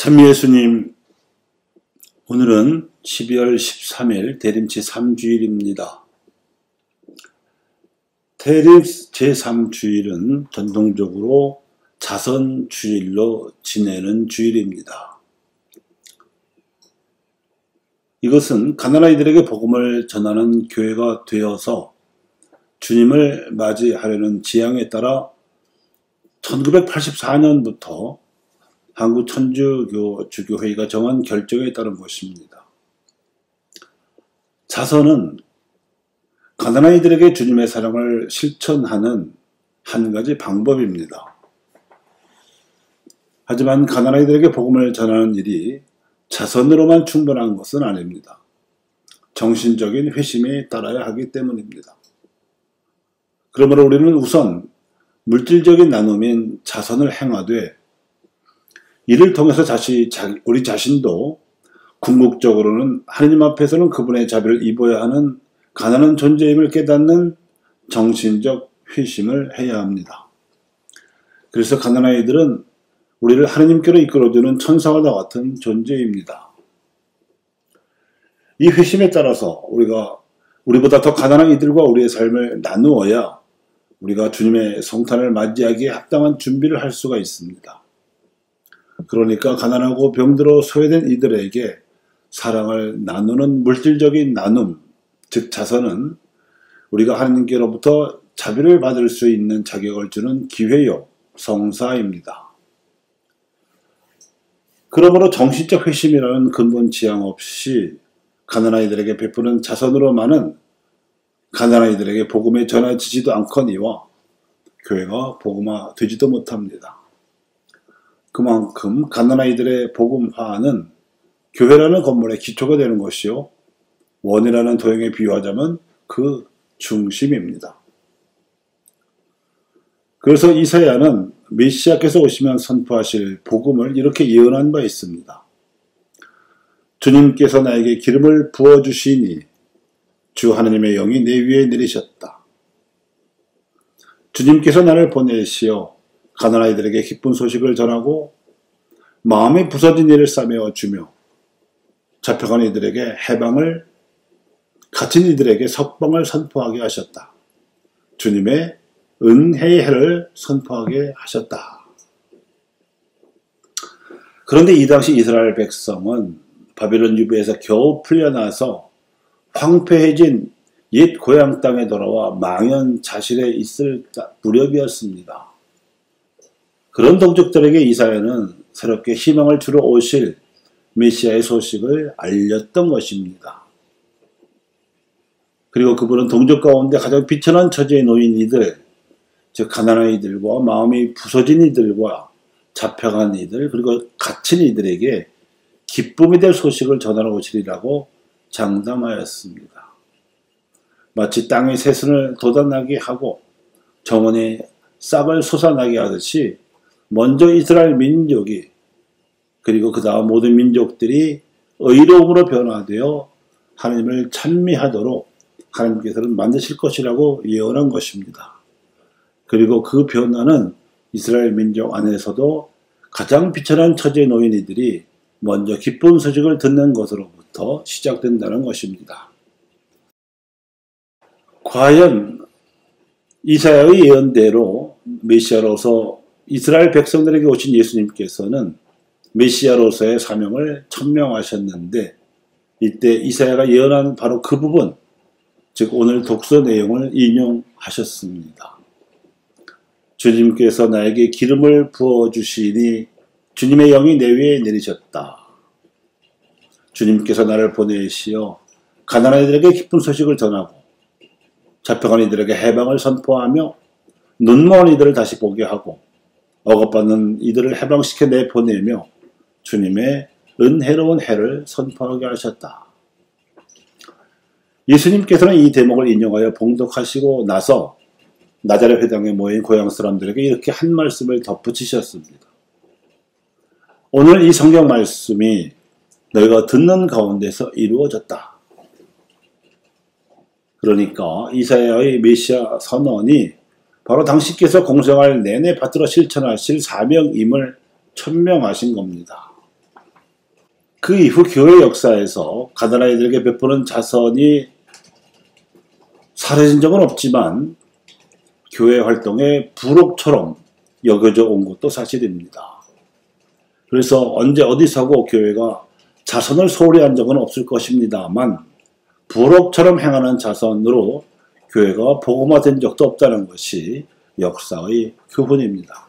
참 예수님, 오늘은 12월 13일 대림치 3주일입니다. 대림 제3주일은 전통적으로 자선주일로 지내는 주일입니다. 이것은 가난아이들에게 복음을 전하는 교회가 되어서 주님을 맞이하려는 지향에 따라 1984년부터 한국천주교주교회의가 정한 결정에 따른 것입니다. 자선은 가난아이들에게 주님의 사랑을 실천하는 한 가지 방법입니다. 하지만 가난아이들에게 복음을 전하는 일이 자선으로만 충분한 것은 아닙니다. 정신적인 회심이 따라야 하기 때문입니다. 그러므로 우리는 우선 물질적인 나눔인 자선을 행하되 이를 통해서 우리 자신도 궁극적으로는 하느님 앞에서는 그분의 자비를 입어야 하는 가난한 존재임을 깨닫는 정신적 회심을 해야 합니다. 그래서 가난아이들은 우리를 하느님께로 이끌어주는 천사와 같은 존재입니다. 이 회심에 따라서 우리보다 더 가난한 이들과 우리의 삶을 나누어야 우리가 주님의 성탄을 맞이하기에 합당한 준비를 할 수가 있습니다. 그러니까 가난하고 병들어 소외된 이들에게 사랑을 나누는 물질적인 나눔, 즉 자선은 우리가 하나님께로부터 자비를 받을 수 있는 자격을 주는 기회요, 성사입니다. 그러므로 정신적 회심이라는 근본 지향 없이 가난아이들에게 베푸는 자선으로만은 가난아이들에게 복음이 전해지지도 않거니와 교회가 복음화되지도 못합니다. 그만큼 가난아이들의 복음화는 교회라는 건물의 기초가 되는 것이요, 원이라는 도형에 비유하자면 그 중심입니다. 그래서 이사야는 메시아께서 오시면 선포하실 복음을 이렇게 예언한 바 있습니다. 주님께서 나에게 기름을 부어주시니 주 하나님의 영이 내 위에 내리셨다. 주님께서 나를 보내시어 가난아이들에게 기쁜 소식을 전하고 마음이 부서진 이를 싸매어 주며 잡혀간 이들에게 해방을, 갇힌 이들에게 석방을 선포하게 하셨다. 주님의 은혜의 해를 선포하게 하셨다. 그런데 이 당시 이스라엘 백성은 바벨론 유배에서 겨우 풀려나서 황폐해진 옛 고향 땅에 돌아와 망연자실해 있을 무렵이었습니다. 그런 동족들에게 이사야는 새롭게 희망을 주러 오실 메시아의 소식을 알렸던 것입니다. 그리고 그분은 동족 가운데 가장 비천한 처지에 놓인 이들, 즉 가난한 이들과 마음이 부서진 이들과 잡혀간 이들, 그리고 갇힌 이들에게 기쁨이 될 소식을 전하러 오시리라고 장담하였습니다. 마치 땅의 새순을 돋아나게 하고 정원에 싹을 솟아나게 하듯이 먼저 이스라엘 민족이, 그리고 그 다음 모든 민족들이 의로움으로 변화되어 하나님을 찬미하도록 하나님께서는 만드실 것이라고 예언한 것입니다. 그리고 그 변화는 이스라엘 민족 안에서도 가장 비천한 처지에 놓인 이들이 먼저 기쁜 소식을 듣는 것으로부터 시작된다는 것입니다. 과연 이사야의 예언대로 메시아로서 이스라엘 백성들에게 오신 예수님께서는 메시아로서의 사명을 천명하셨는데, 이때 이사야가 예언한 바로 그 부분, 즉 오늘 독서 내용을 인용하셨습니다. 주님께서 나에게 기름을 부어주시니 주님의 영이 내 위에 내리셨다. 주님께서 나를 보내시어 가난한 이들에게 기쁜 소식을 전하고 잡혀간 이들에게 해방을 선포하며 눈먼 이들을 다시 보게 하고 억압받는 이들을 해방시켜 내보내며 주님의 은혜로운 해를 선포하게 하셨다. 예수님께서는 이 대목을 인용하여 봉독하시고 나서 나자렛 회당에 모인 고향 사람들에게 이렇게 한 말씀을 덧붙이셨습니다. 오늘 이 성경 말씀이 너희가 듣는 가운데서 이루어졌다. 그러니까 이사야의 메시아 선언이 바로 당신께서 공생활 내내 받들어 실천하실 사명임을 천명하신 겁니다. 그 이후 교회 역사에서 가난아이들에게 베푸는 자선이 사라진 적은 없지만 교회 활동의 부록처럼 여겨져 온 것도 사실입니다. 그래서 언제 어디서고 교회가 자선을 소홀히 한 적은 없을 것입니다만 부록처럼 행하는 자선으로 교회가 복음화된 적도 없다는 것이 역사의 교훈입니다.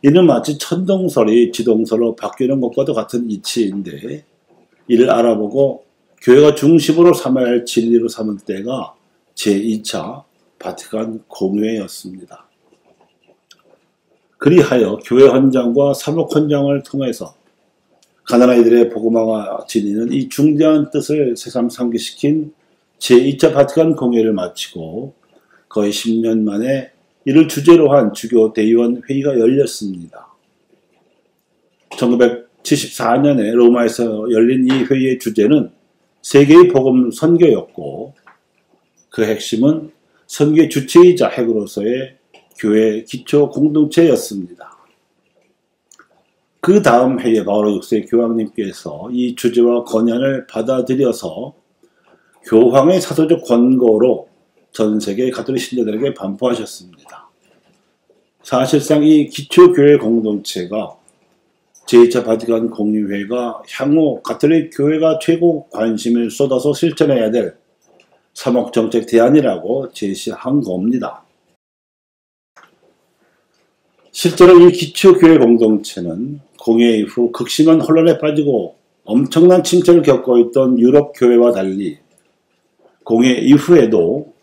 이는 마치 천동설이 지동설로 바뀌는 것과도 같은 이치인데 이를 알아보고 교회가 중심으로 삼아야 할 진리로 삼은 때가 제2차 바티칸 공회였습니다. 그리하여 교회 헌장과 사목 헌장을 통해서 가난아이들의 복음화가 지니는 이 중대한 뜻을 새삼 상기시킨 제2차 바티칸 공회를 마치고 거의 10년 만에 이를 주제로 한 주교 대의원 회의가 열렸습니다. 1974년에 로마에서 열린 이 회의의 주제는 세계의 복음 선교였고 그 핵심은 선교의 주체이자 핵으로서의 교회 기초 공동체였습니다. 그 다음 해에 바오로 6세 교황님께서 이 주제와 건안을 받아들여서 교황의 사도적 권고로 전 세계 가톨릭 신자들에게 반포하셨습니다. 사실상 이 기초교회 공동체가 제2차 바티칸 공의회가 향후 가톨릭 교회가 최고 관심을 쏟아서 실천해야 될 사목정책 대안이라고 제시한 겁니다. 실제로 이 기초교회 공동체는 공회 이후 극심한 혼란에 빠지고 엄청난 침체를 겪고 있던 유럽 교회와 달리 공회 이후에도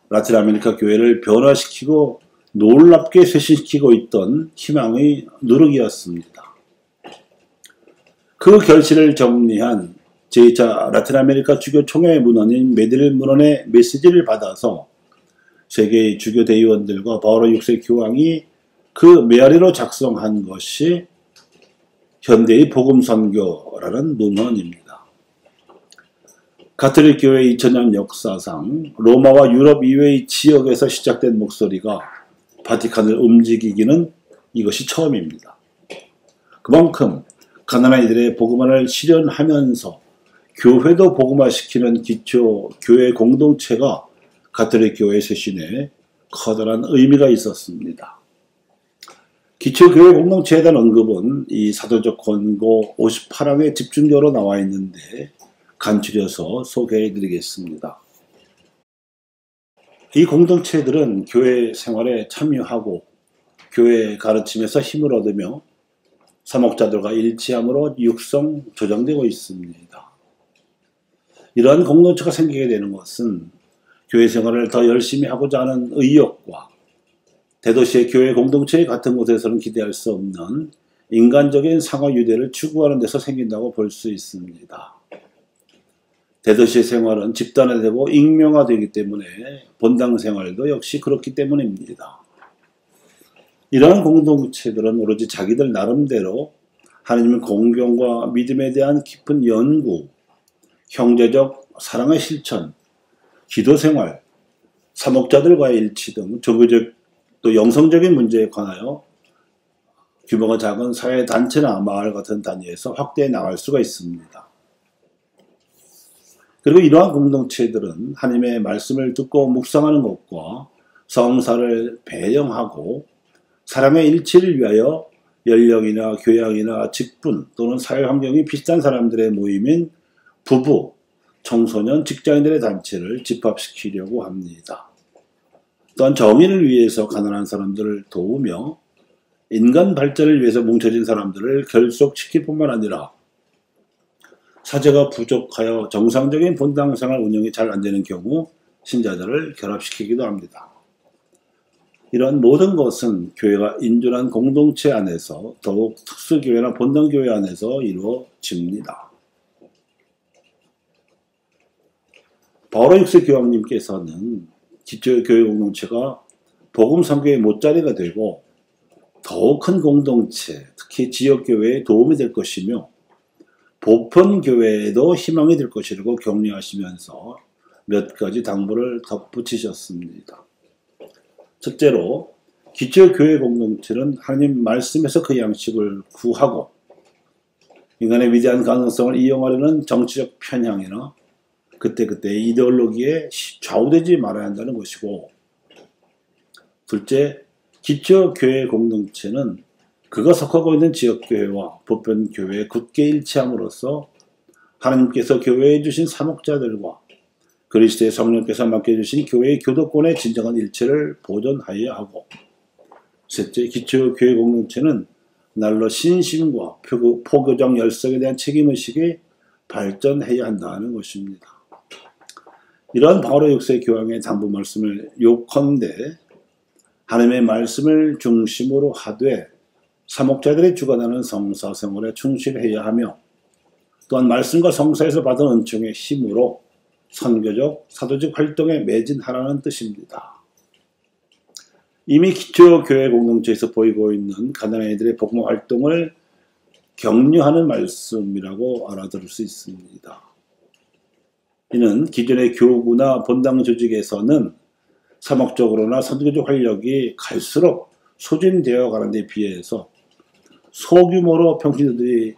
라틴 아메리카 교회를 변화시키고 놀랍게 쇄신시키고 있던 희망의 누룩이었습니다. 그 결실을 정리한 제2차 라틴 아메리카 주교 총회 문헌인 메드릴 문헌의 메시지를 받아서 세계의 주교 대의원들과 바오로 6세 교황이 그 메아리로 작성한 것이 현대의 복음선교라는 문헌입니다. 가톨릭 교회 2000년 역사상 로마와 유럽 이외의 지역에서 시작된 목소리가 바티칸을 움직이기는 이것이 처음입니다. 그만큼 가난아이들의 복음화를 실현하면서 교회도 복음화시키는 기초 교회 공동체가 가톨릭 교회 쇄신에 커다란 의미가 있었습니다. 기초교회 공동체에 대한 언급은 이 사도적 권고 58항에 집중적으로 나와 있는데 간추려서 소개해 드리겠습니다. 이 공동체들은 교회 생활에 참여하고 교회 가르침에서 힘을 얻으며 사목자들과 일치함으로 육성, 조정되고 있습니다. 이러한 공동체가 생기게 되는 것은 교회 생활을 더 열심히 하고자 하는 의욕과 대도시의 교회 공동체 같은 곳에서는 기대할 수 없는 인간적인 상호 유대를 추구하는 데서 생긴다고 볼 수 있습니다. 대도시의 생활은 집단화되고 익명화되기 때문에 본당 생활도 역시 그렇기 때문입니다. 이러한 공동체들은 오로지 자기들 나름대로 하나님의 공경과 믿음에 대한 깊은 연구, 형제적 사랑의 실천, 기도생활, 사목자들과의 일치 등 종교적 또 영성적인 문제에 관하여 규모가 작은 사회단체나 마을 같은 단위에서 확대해 나갈 수가 있습니다. 그리고 이러한 공동체들은 하나님의 말씀을 듣고 묵상하는 것과 성사를 배영하고 사람의 일치를 위하여 연령이나 교양이나 직분 또는 사회환경이 비슷한 사람들의 모임인 부부, 청소년, 직장인들의 단체를 집합시키려고 합니다. 또한 정의를 위해서 가난한 사람들을 도우며 인간 발전을 위해서 뭉쳐진 사람들을 결속시킬 뿐만 아니라 사제가 부족하여 정상적인 본당생활 운영이 잘 안되는 경우 신자들을 결합시키기도 합니다. 이런 모든 것은 교회가 인준한 공동체 안에서 더욱 특수교회나 본당교회 안에서 이루어집니다. 바오로 6세 교황님께서는 기초교회 공동체가 복음 선교의 못자리가 되고 더욱 큰 공동체, 특히 지역교회에 도움이 될 것이며 보편교회에도 희망이 될 것이라고 격려하시면서 몇 가지 당부를 덧붙이셨습니다. 첫째로 기초교회 공동체는 하나님 말씀에서 그 양식을 구하고 인간의 위대한 가능성을 이용하려는 정치적 편향이나 그때그때의 이데올로기에 좌우되지 말아야 한다는 것이고, 둘째, 기초교회 공동체는 그가 속하고 있는 지역교회와 보편교회에 굳게 일치함으로써 하나님께서 교회에 주신 사목자들과 그리스도의 성령께서 맡겨주신 교회의 교도권의 진정한 일체를 보존하여야 하고, 셋째, 기초교회 공동체는 날로 신심과 포교적 열성에 대한 책임의식이 발전해야 한다는 것입니다. 이러한 바울의 6세 교황의 당부 말씀을 요컨대 하나님의 말씀을 중심으로 하되 사목자들이 주관하는 성사 생활에 충실해야 하며, 또한 말씀과 성사에서 받은 은총의 힘으로 선교적, 사도적 활동에 매진하라는 뜻입니다. 이미 기초교회 공동체에서 보이고 있는 가난한 이들의 복음 활동을 격려하는 말씀이라고 알아들을 수 있습니다. 이는 기존의 교구나 본당 조직에서는 사목적으로나 선교적 활력이 갈수록 소진되어 가는 데 비해서 소규모로 평신도들이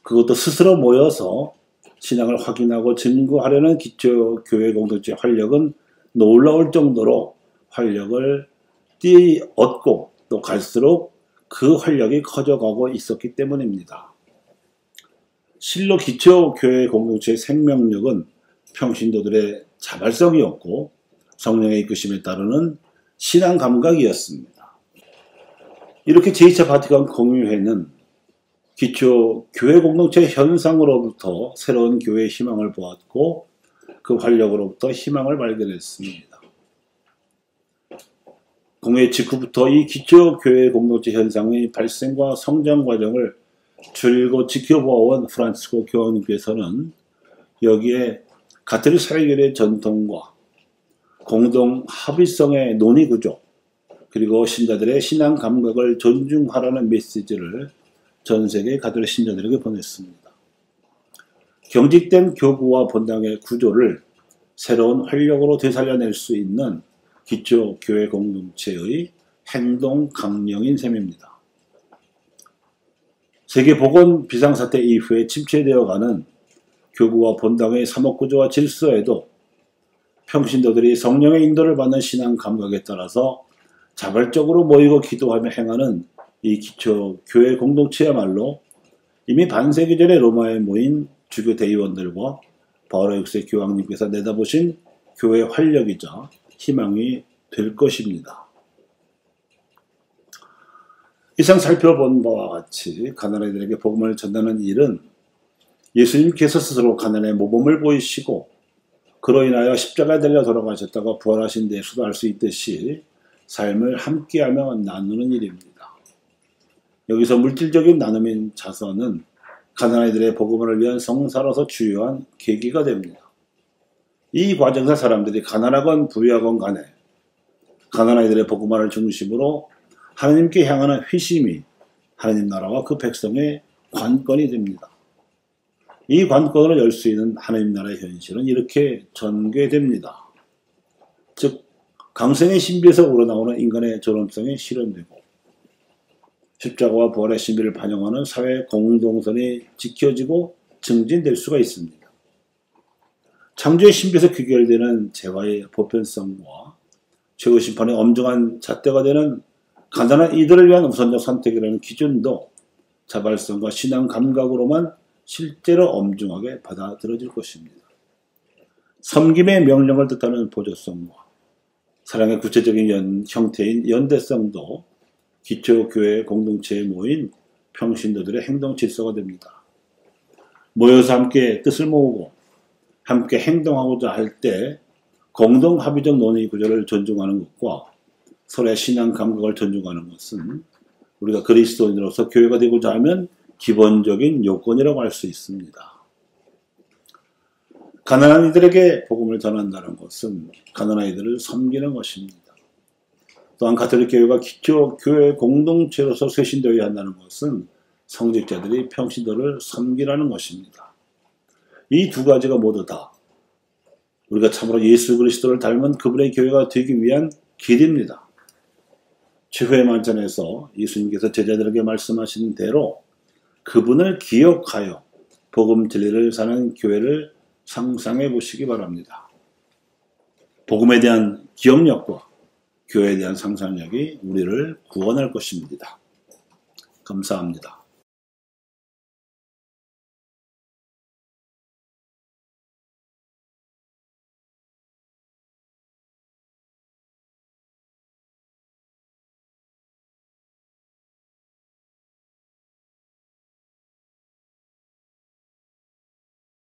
그것도 스스로 모여서 신앙을 확인하고 증거하려는 기초교회 공동체 활력은 놀라울 정도로 활력을 얻고 또 갈수록 그 활력이 커져가고 있었기 때문입니다. 실로 기초교회 공동체의 생명력은 평신도들의 자발성이었고 성령의 이끄심에 따르는 신앙 감각이었습니다. 이렇게 제2차 바티칸 공유회는 기초 교회 공동체 현상으로부터 새로운 교회의 희망을 보았고 그 활력으로부터 희망을 발견했습니다. 공회 직후부터 이 기초 교회 공동체 현상의 발생과 성장 과정을 줄곧 지켜보아온 프란치스코 교황님께서는 여기에 가톨릭 사회결의 전통과 공동 합의성의 논의 구조, 그리고 신자들의 신앙 감각을 존중하라는 메시지를 전 세계 가톨릭 신자들에게 보냈습니다. 경직된 교구와 본당의 구조를 새로운 활력으로 되살려낼 수 있는 기초 교회 공동체의 행동 강령인 셈입니다. 세계보건 비상사태 이후에 침체되어가는 교구와 본당의 사목구조와 질서에도 평신도들이 성령의 인도를 받는 신앙 감각에 따라서 자발적으로 모이고 기도하며 행하는 이 기초 교회 공동체야말로 이미 반세기 전에 로마에 모인 주교 대의원들과 바울의 6세 교황님께서 내다보신 교회 활력이자 희망이 될 것입니다. 이상 살펴본 바와 같이 가난한 이들에게 복음을 전하는 일은 예수님께서 스스로 가난의 모범을 보이시고 그로 인하여 십자가에 달려 돌아가셨다가 부활하신 데서도 알 수 있듯이 삶을 함께하며 나누는 일입니다. 여기서 물질적인 나눔인 자선은 가난한 이들의 복음을 위한 성사로서 주요한 계기가 됩니다. 이 과정에서 사람들이 가난하건 부유하건 간에 가난한 이들의 복음화를 중심으로 하나님께 향하는 회심이 하나님 나라와 그 백성의 관건이 됩니다. 이 관건을 열 수 있는 하나님 나라의 현실은 이렇게 전개됩니다. 즉 강생의 신비에서 우러나오는 인간의 존엄성이 실현되고 십자가와 부활의 신비를 반영하는 사회 공동선이 지켜지고 증진될 수가 있습니다. 창조의 신비에서 귀결되는 재화의 보편성과 최후 심판의 엄중한 잣대가 되는 가난한 이들을 위한 우선적 선택이라는 기준도 자발성과 신앙 감각으로만 실제로 엄중하게 받아들여질 것입니다. 섬김의 명령을 뜻하는 보조성과 사랑의 구체적인 형태인 연대성도 기초교회 공동체에 모인 평신도들의 행동 질서가 됩니다. 모여서 함께 뜻을 모으고 함께 행동하고자 할 때 공동 합의적 논의 구조를 존중하는 것과 서로의 신앙 감각을 존중하는 것은 우리가 그리스도인으로서 교회가 되고자 하면 기본적인 요건이라고 할 수 있습니다. 가난한 이들에게 복음을 전한다는 것은 가난한 이들을 섬기는 것입니다. 또한 가톨릭 교회가 기초 교회 공동체로서 쇄신되어야 한다는 것은 성직자들이 평신도를 섬기라는 것입니다. 이 두 가지가 모두 다 우리가 참으로 예수 그리스도를 닮은 그분의 교회가 되기 위한 길입니다. 최후의 만찬에서 예수님께서 제자들에게 말씀하신 대로 그분을 기억하여 복음 진리를 사는 교회를 상상해 보시기 바랍니다. 복음에 대한 기억력과 교회에 대한 상상력이 우리를 구원할 것입니다. 감사합니다.